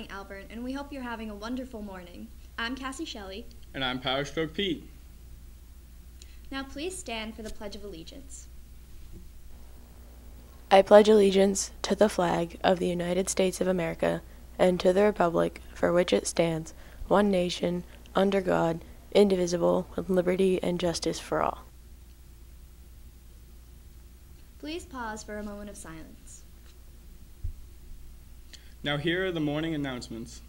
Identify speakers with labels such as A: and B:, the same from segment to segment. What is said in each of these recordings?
A: morning, Alvern, and we hope you're having a wonderful morning. I'm Cassie Shelley.
B: And I'm Power Stroke Pete.
A: Now please stand for the Pledge of Allegiance.
C: I pledge allegiance to the flag of the United States of America and to the republic for which it stands, one nation, under God, indivisible, with liberty and justice for all.
A: Please pause for a moment of silence.
B: Now here are the morning announcements.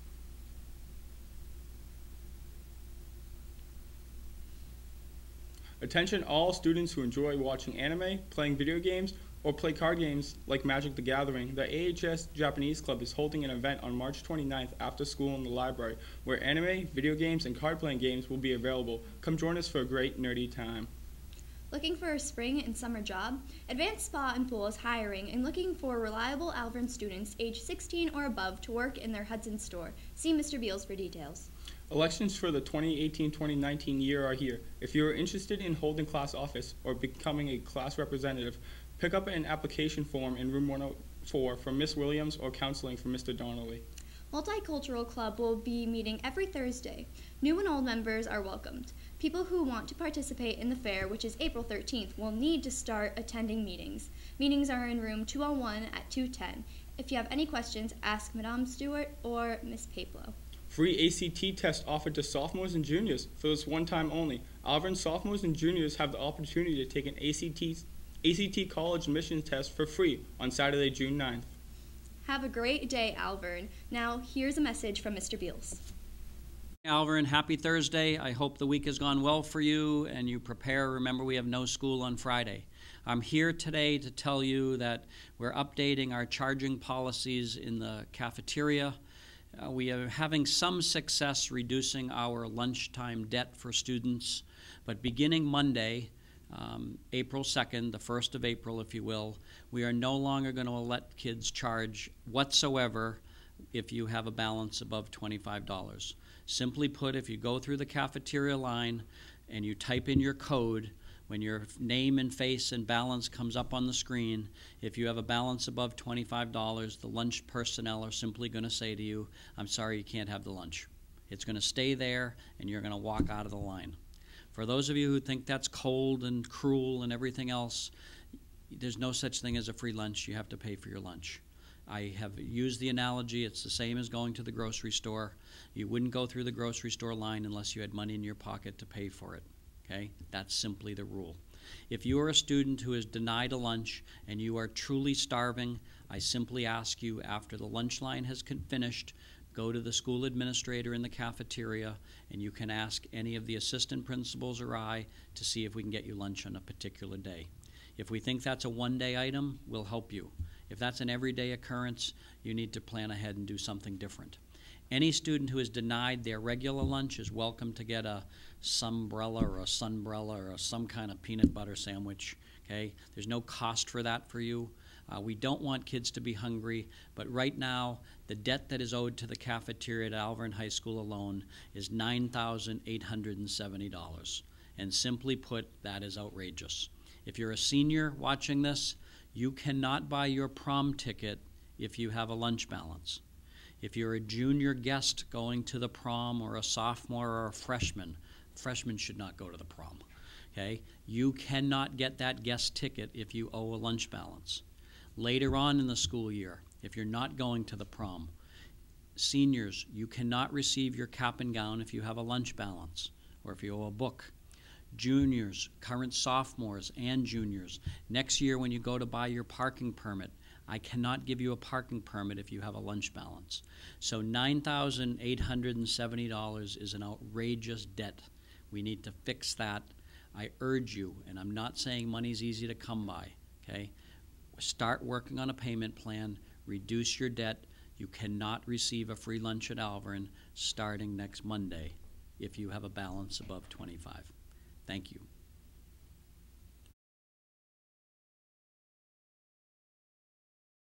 B: Attention all students who enjoy watching anime, playing video games, or play card games like Magic the Gathering. The AHS Japanese Club is holding an event on March 29th after school in the library where anime, video games, and card-playing games will be available. Come join us for a great nerdy time.
A: Looking for a spring and summer job? Advanced Spa and Pool is hiring and looking for reliable Alvern students age 16 or above to work in their Hudson store. See Mr. Beals for details.
B: Elections for the 2018-2019 year are here. If you are interested in holding class office or becoming a class representative, pick up an application form in room 104 from Miss Williams or counseling from Mr. Donnelly.
A: Multicultural Club will be meeting every Thursday. New and old members are welcomed. People who want to participate in the fair, which is April 13th, will need to start attending meetings. Meetings are in room 201 at 210. If you have any questions, ask Madame Stewart or Miss Paplo.
B: Free ACT test offered to sophomores and juniors for this one time only. Alvern sophomores and juniors have the opportunity to take an ACT college admissions test for free on Saturday, June 9th.
A: Have a great day, Alvern. Now, here's a message from Mr. Beals.
D: Alvern, happy Thursday. I hope the week has gone well for you and you prepare. Remember, we have no school on Friday. I'm here today to tell you that we're updating our charging policies in the cafeteria. We are having some success reducing our lunchtime debt for students, but beginning Monday, April 2nd, the 1st of April, if you will, we are no longer going to let kids charge whatsoever if you have a balance above $25. Simply put, if you go through the cafeteria line and you type in your code, when your name and face and balance comes up on the screen, if you have a balance above $25, the lunch personnel are simply going to say to you, I'm sorry, you can't have the lunch. It's going to stay there and you're going to walk out of the line. For those of you who think that's cold and cruel and everything else, there's no such thing as a free lunch. You have to pay for your lunch. I have used the analogy, it's the same as going to the grocery store. You wouldn't go through the grocery store line unless you had money in your pocket to pay for it. Okay? That's simply the rule. If you are a student who is denied a lunch and you are truly starving, I simply ask you after the lunch line has finished, go to the school administrator in the cafeteria and you can ask any of the assistant principals or I to see if we can get you lunch on a particular day. If we think that's a one-day item, we'll help you. If that's an everyday occurrence, you need to plan ahead and do something different. Any student who is denied their regular lunch is welcome to get a sunbrella or a sunbrella or some kind of peanut butter sandwich. Okay? There's no cost for that for you. We don't want kids to be hungry, but right now the debt that is owed to the cafeteria at Alvern High School alone is $9,870. And simply put, that is outrageous. If you're a senior watching this, you cannot buy your prom ticket if you have a lunch balance. If you're a junior guest going to the prom or a sophomore or a freshman should not go to the prom. Okay? You cannot get that guest ticket if you owe a lunch balance. Later on in the school year, if you're not going to the prom, seniors, you cannot receive your cap and gown if you have a lunch balance or if you owe a book. Juniors, current sophomores and juniors, next year when you go to buy your parking permit, I cannot give you a parking permit if you have a lunch balance. So $9,870 is an outrageous debt. We need to fix that. I urge you, and I'm not saying money's easy to come by, okay? Start working on a payment plan, reduce your debt. You cannot receive a free lunch at Alvern starting next Monday if you have a balance above 25. Thank you.